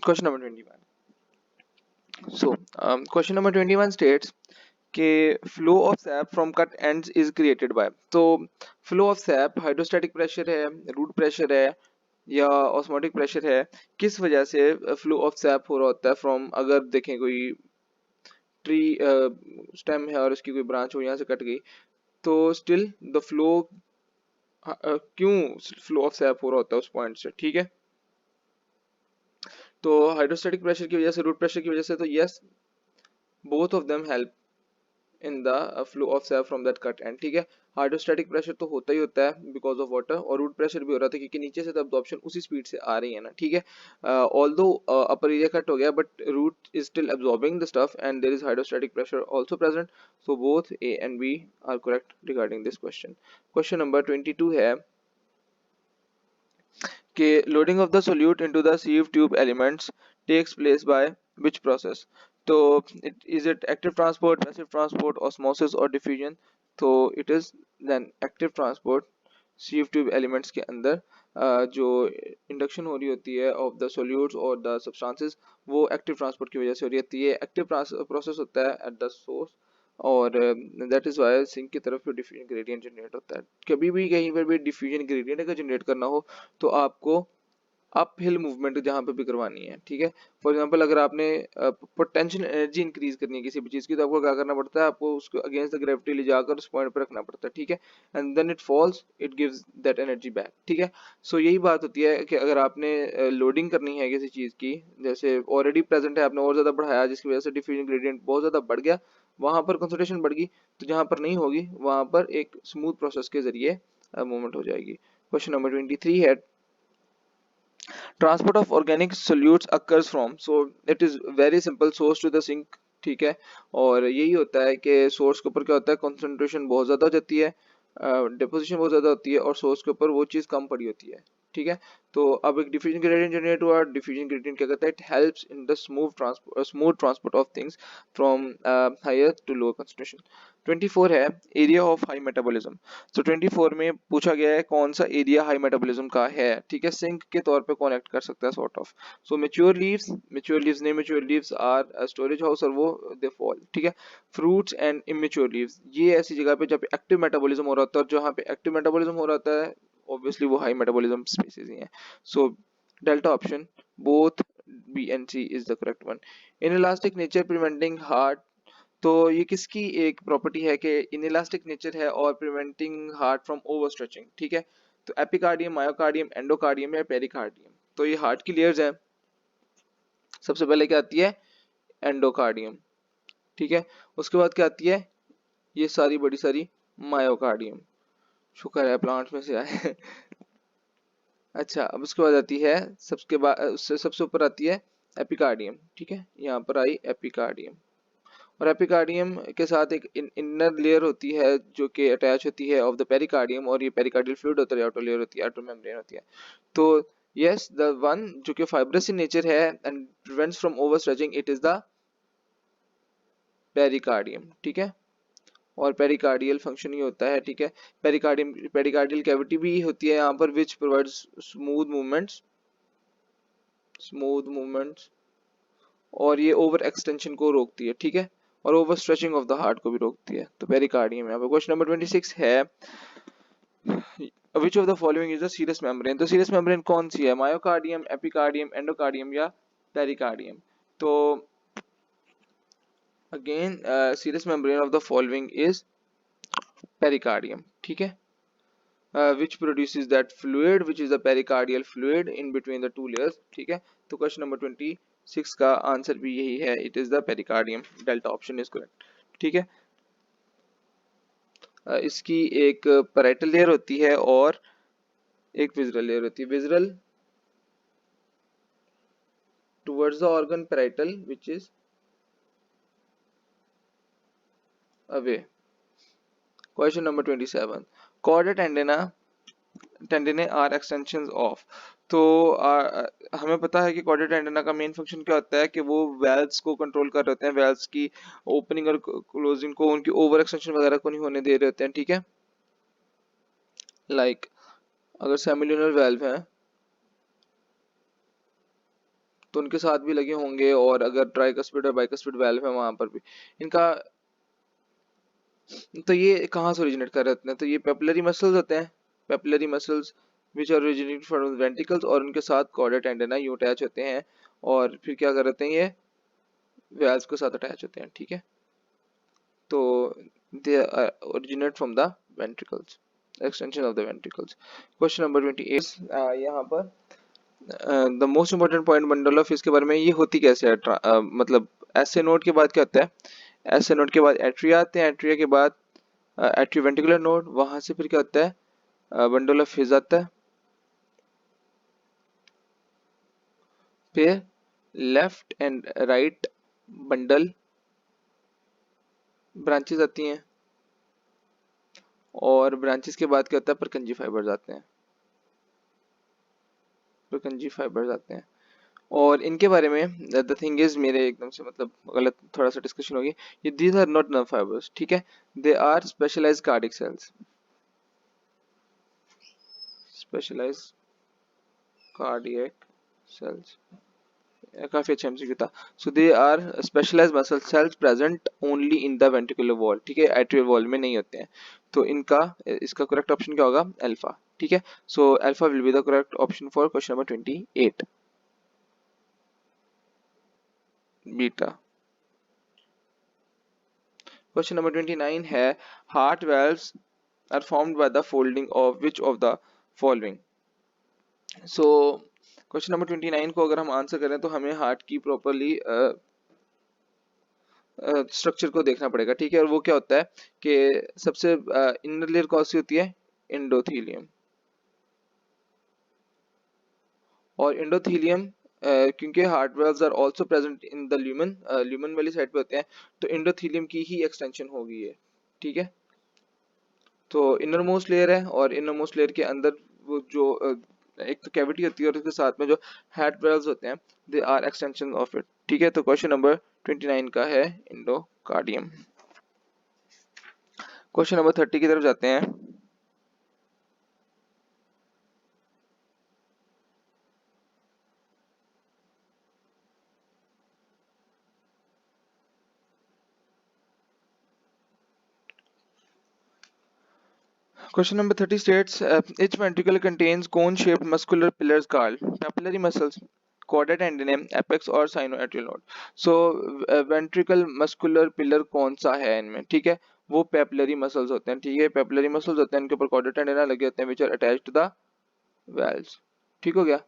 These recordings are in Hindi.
Question number 21. So, question number 21 states कि flow of sap from cut ends is created by. तो flow of sap hydrostatic pressure है, रूट प्रेशर है या ऑस्मोटिक प्रेशर है, किस वजह से फ्लो ऑफ सैप हो रहा होता है फ्रॉम, अगर देखें कोई ट्री स्टेम है और उसकी कोई ब्रांच हो यहाँ से कट गई, तो स्टिल द फ्लो, क्यों फ्लो ऑफ सैप हो रहा होता है उस पॉइंट से, ठीक है। तो हाइड्रोस्टैटिक प्रेशर की वजह से, रूट प्रेशर की वजह से, तो yes, both of them help in the flow of SAP from that cut and, ठीक है। हाइड्रोस्टैटिक प्रेशर तो होता ही होता है बिकॉज ऑफ वाटर, और रूट प्रेशर भी हो रहा था क्योंकि नीचे से तो अब्जॉर्प्शन उसी स्पीड से आ रही है ना, ठीक है। ऑल्दो अपर एरिया कट हो गया but root is still absorbing the stuff and there is hydrostatic pressure also present, so both A and B are correct regarding this question. Question number 22 है कि loading of the solute into the sieve tube elements takes place by which process? तो is it active transport, passive transport, osmosis or diffusion? तो it is then active transport. sieve tube elements के अंदर जो इंडक्शन हो रही होती है ऑफ द सोल्यूट्स और द सब्सटेंसेस, वो एक्टिव ट्रांसपोर्ट की वजह से हो रही होती है। एक्टिव प्रोसेस होता है एट द सोर्स, और दैट इज वाई सिंक की तरफ भी डिफ्यूजन ग्रेडियंट जनरेट होता है। कभी भी कहीं पर भी डिफ्यूजन ग्रेडियंट अगर जनरेट करना हो तो आपको अप हिल मूवमेंट जहाँ पे भी करवानी है, ठीक है। फॉर एग्जांपल अगर आपने पोटेंशियल एनर्जी इंक्रीज करनी है किसी भी चीज की, तो आपको क्या करना पड़ता है, आपको उसको अगेंस्ट द ग्रेविटी ले जाकर उस पॉइंट पे रखना पड़ता है, ठीक है, and then it falls, it gives that energy back, ठीक है। सो यही बात होती है कि अगर आपने लोडिंग करनी है किसी चीज की, जैसे ऑलरेडी प्रेजेंट है, आपने और ज्यादा बढ़ाया जिसकी वजह से डिफ्यूजन ग्रेडियंट बहुत ज्यादा बढ़ गया, वहां पर कंसंट्रेशन बढ़ गई, तो जहां पर नहीं होगी वहां पर एक स्मूथ प्रोसेस के जरिए मूवमेंट हो जाएगी। क्वेश्चन नंबर 23 है transport of organic solutes occurs from, so it is very simple, source to the sink, ठीक है। और यही होता है कि सोर्स के ऊपर क्या होता है, कंसंट्रेशन बहुत ज़्यादा हो जाती है, डिपोजिशन बहुत ज़्यादा होती है, और सोर्स के ऊपर वो चीज़ कम पड़ी होती है, ठीक है। तो अब एक डिफ्यूजन ग्रेडियंट जनरेट हुआ, डिफ्यूजन ग्रेडियंट क्या करता है, it helps in the smooth transport of things from higher to lower concentration. 24 है एरिया ऑफ हाई मेटाबॉलिज्म। तो 24 में पूछा गया है कौन सा एरिया हाई मेटाबॉलिज्म का है, ठीक है, सिंक के तौर पे कौन एक्ट कर सकता है, sort of. So mature leaves नहीं, mature leaves are storage house और वो दे फॉल, ठीक है। फ्रूट्स एंड इमेच्योर लीव्स, ये ऐसी जगह पे जहाँ पे एक्टिव मेटाबॉलिज्म हो रहा होता है, और जहाँ पे एक्टिव मेटाबॉलिज्म हो रहा होता है ऑब्वियसली वो हाई मेटाबॉलिज्म स्पीसीज ही है। So delta option both B and C is the correct one. Inelastic nature preventing heart, तो ये किसकी एक प्रॉपर्टी है कि इनइलास्टिक नेचर है और preventing heart from over stretching, ठीक है। तो एपिकार्डियम, मायोकार्डियम, एंडोकार्डियम या पेरिकार्डियम, तो ये हार्ट की लेयर्स हैं। सबसे पहले क्या आती है, एंडोकार्डियम, ठीक है। उसके बाद क्या आती है, ये सारी बड़ी सारी मायोकार्डियम, शुक्र है प्लांट्स में से आए अच्छा, अब उसके बाद आती है, सबके बाद उससे सबसे ऊपर आती है एपिकार्डियम, ठीक है, यहाँ पर आई एपिकार्डियम। और एपिकार्डियम के साथ एक इनर लेयर होती है जो कि अटैच होती है ऑफ द पेरिकार्डियम, और ये पेरिकार्डियल फ्लूइड होता है, आउटर लेयर होती है, आउटर मेम्ब्रेन होती है। तो यस, द वन जो कि फाइब्रस इन नेचर है and prevents from over stretching, it is the pericardium, ठीक है। और पेरिकार्डियल फंक्शन ही होता है, ठीक है। पेरिकार्डियल कैविटी भी होती है यहाँ पर, विच प्रोवाइड्स स्मूथ मूवमेंट्स, और ये ओवर एक्सटेंशन को रोकती है, ठीक है, और over stretching of the heart को भी रोकती है। तो पेरिकार्डियम है। क्वेश्चन नंबर 26 है which of the following is the serous membrane. तो सीरस मेम्ब्रेन कौन सी है, मायोकार्डियम, एपिकार्डियम, एंडोकार्डियम या पेरिकार्डियम। तो again serous membrane of the following is pericardium, ठीक है। Which produces that fluid which is the pericardial fluid in between the two layers, ठीक है। तो क्वेश्चन नंबर 26 का आंसर भी यही है, it is the pericardium, delta option is correct, ठीक है। इसकी एक पैराइटल लेयर होती है और एक विजरल लेयर होती है। Visceral towards the organ parietal which is away. Question number 27 chordae tendineae are extensions of. तो हमें पता है कि कॉर्डेट एंटेना का मेन फंक्शन क्या होता है कि वो वेल्व्स को कंट्रोल कर रहे होते हैं, वेल्व्स की ओपनिंग और क्लोजिंग को, उनकी ओवर एक्सटेंशन वगैरह को नहीं होने दे रहे होते हैं, ठीक है। लाइक अगर सेमिल्यूनर वेल्व है तो उनके साथ भी लगे होंगे, और अगर ट्राइकस्पिड और बाइकस्पिड वाल्व है वहां पर भी इनका। तो ये कहाँ से ओरिजिनेट कर रहे हैं? तो ये पेपिलरी मसल्स होते हैं, papillary muscles which are originate from ventricles, और उनके साथ कॉर्डेट एंटेना यूं अटैच होते हैं, और फिर क्या करते हैं, ये वेल्स के साथ अटैच होते हैं, ठीक है। तो they originate from the ventricles, extension of the ventricles. Question number 28 यहाँ पर the most important point bundle of इसके बारे में, ये होती कैसे है, मतलब एसए नोड के बाद क्या होता है, एसए नोड के बाद एट्रिया आते हैं, एट्रिया के बाद एट्रियोवेंट्रिकुलर नोड, वहां से फिर क्या होता है, बंडल ऑफ हिज आता है, फिर left and right bundle branches आती हैं, और ब्रांचेस के बाद क्या होता है, परकंजी फाइबर्स आते हैं, परकंजी फाइबर्स आते हैं। और इनके बारे में द थिंग इज, मेरे एकदम से मतलब गलत थोड़ा सा डिस्कशन होगी, ये these are not nerve fibres, ठीक है, they are specialised cardiac cells, specialised cardiac cells, काफी अच्छा एमसीक्यू था। So they are specialised muscle cells present only in the ventricular wall, ठीक है, एट्रियल वॉल में नहीं होते हैं। तो इनका इसका करेक्ट ऑप्शन क्या होगा, अल्फा, ठीक है। So alpha will be the correct option for question number 28। Beta. Question number 29 है, heart valves are formed by the folding of which of the following. So question number 29 को अगर हम आंसर करें तो हमें हार्ट की प्रॉपरली स्ट्रक्चर को देखना पड़ेगा, ठीक है। और वो क्या होता है कि सबसे इनर लेयर कौन सी होती है, एंडोथेलियम, और एंडोथेलियम क्योंकि heart valves are also present in the lumen, lumen वाली साइड पे होते हैं, तो एंडोथेलियम की ही एक्सटेंशन होगी ये, ठीक है। तो इनर मोस्ट लेयर है, और इनर मोस्ट लेयर के अंदर वो जो एक तो कैविटी होती है, और उसके साथ में जो हार्ट वेल्व्स होते हैं, they are extension of it, ठीक है। तो क्वेश्चन नंबर 29 का है एंडोकार्डियम। क्वेश्चन नंबर 30 की तरफ जाते हैं। Question number 30 states, each ventricle contains cone-shaped muscular pillars called papillary muscles, chordae tendineum, apex और sinoatrial node. So ventricle muscular pillar कौन सा है इनमें, ठीक है, वो papillary muscles होते हैं, ठीक है, papillary muscles होते हैं, इनके ऊपर chordae tendina लगे होते हैं, which are attached to the valves, ठीक हो गया।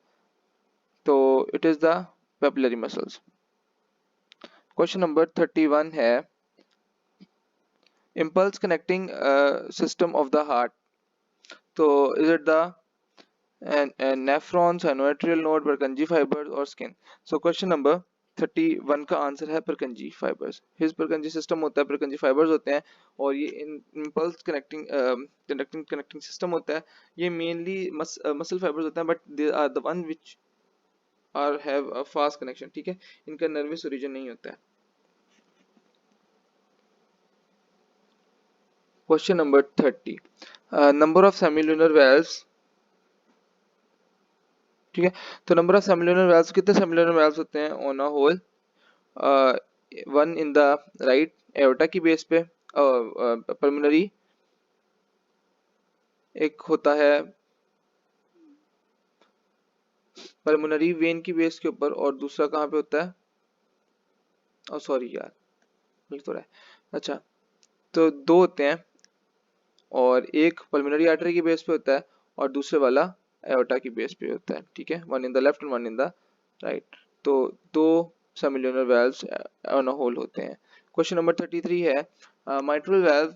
तो it is the papillary muscles. Question number 31 है, impulse connecting system of the heart. तो is it the and nephron, sinoatrial node, Purkinje fibers और skin? So question number 31 का आंसर है Purkinje fibers. His Purkinje system होता है, Purkinje fibers होते हैं, और ये impulse connecting system होता है, ये mainly muscle fibers होते हैं, but they are the one which are have a fast connection, ठीक है, इनका nervous origin नहीं होता है। Question number 30, number of semilunar valves, ठीक है। तो नंबर ऑफ सेमिलुनर वेल्व्स, कितने सेमिलुनर वेल्व्स होते हैं on a whole, one in the right aorta की बेस पे, पल्मोनरी एक होता है पल्मोनरी वेन की बेस के ऊपर, और दूसरा कहाँ पे होता है, और सॉरी यार मिल तो रहा है, अच्छा, तो दो होते हैं, और एक पल्मोनरी आर्टरी की बेस पे होता है, और दूसरे वाला एओर्टा की बेस पे होता है, ठीक है, one in the left and one in the right. तो दो semilunar valves on a whole होते हैं। क्वेश्चन नंबर 33 है, mitral valve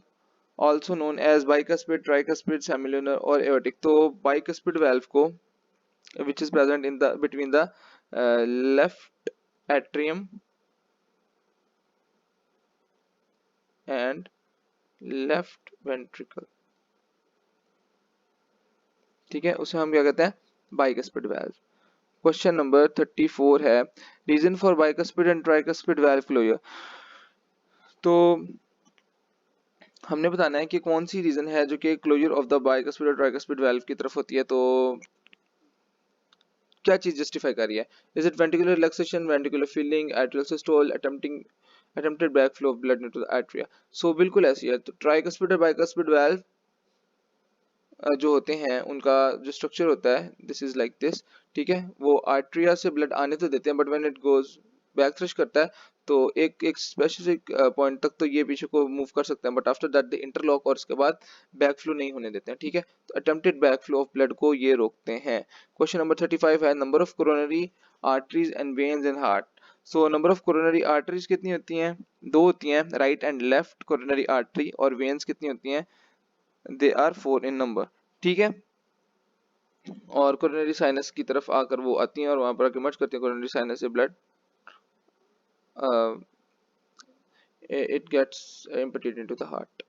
also known as bicuspid, tricuspid, semilunar और एओर्टिक। तो बाइकस्पिड वेल्व को which is present in the between the left atrium and left ventricle, ठीक है, उसे हम क्या कहते हैं, बाइकस्पिड वेल्व। क्वेश्चन नंबर 34 है, reason for bicuspid and tricuspid valve closure. तो हमने बताना है कि कौन सी रीजन है जो कि क्लोजर ऑफ द बाइकस्पिड और ट्राइकस्पिड वेल्व की तरफ होती है। तो क्या चीज जस्टिफाई कर रही है? Is it ventricular relaxation, ventricular filling, atrial systole, attempted back flow of blood into the atria? So बिल्कुल ऐसी है। तो ट्राइकस्पिड और बाइकस्पिड वाल्व जो होते हैं उनका जो स्ट्रक्चर होता है दिस इज लाइक दिस, ठीक है। वो आर्ट्रिया से ब्लड आने तो देते हैं, but when it goes back thrust करता है तो एक एक स्पेसिफिक पॉइंट तक तो ये पीछे को मूव कर सकते हैं, but after that they interlock और उसके बाद बैक फ्लो नहीं होने देते हैं, ठीक है। तो attempted back flow of blood को ये रोकते हैं। क्वेश्चन नंबर 35 है number of coronary arteries and veins in heart. So number of coronary arteries कितनी होती हैं? दो होती हैं, right and left coronary artery. और वेन्स कितनी होती हैं? दे आर 4 इन नंबर, ठीक है। और कोरोनरी साइनस की तरफ आकर वो आती हैं और वहां पर आकर मर्ज करती हैं कोरोनरी साइनस से blood, it gets emptied into the heart.